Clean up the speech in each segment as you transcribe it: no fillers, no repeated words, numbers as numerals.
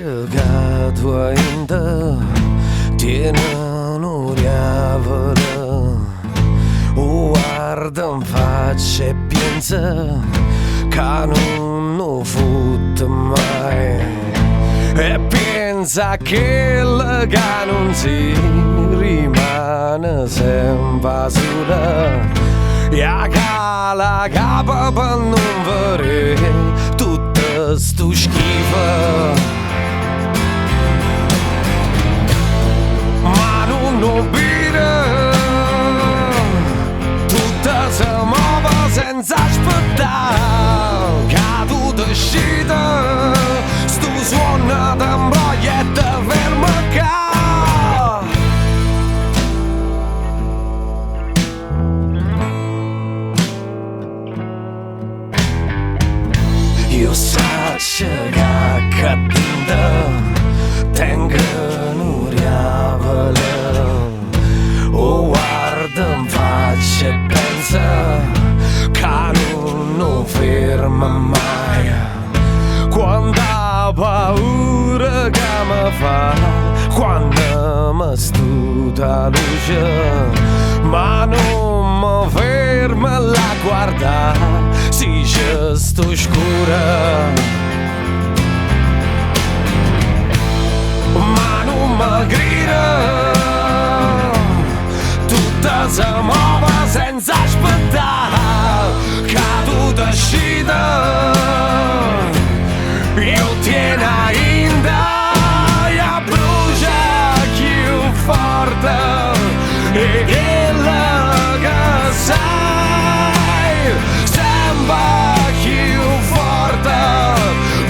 che tua inda tiene un'uriavola, guarda in faccia e pensa che non lo fotte mai, e pensa che la che non si rimane sempre sola, e a la capa per non vedere tutto sto schifo. Ma non obire, tutta si muove senza aspettare che tu decida, sto suono d'ambroglia e te ferma qua. Io saccio che cattiva tengo un'uriavola, guarda in faccia e pensa che non ferma mai. Quanta paura che mi fa quando mi stuta luce, ma non mi ferma la guarda, si c'è sto scura. Ma non mi grida, tutta si muove senza aspettare che tu decida. Io tieno in d'aia, brucia più forte, e quello che sai sembra più forte,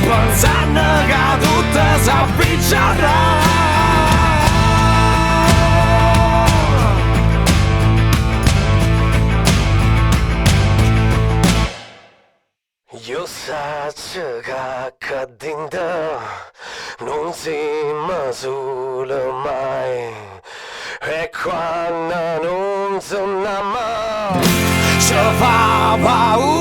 pensando che tutto si appiccerà. Io saccio che dentro non si misura mai, e quando non sono mai ci fa paura.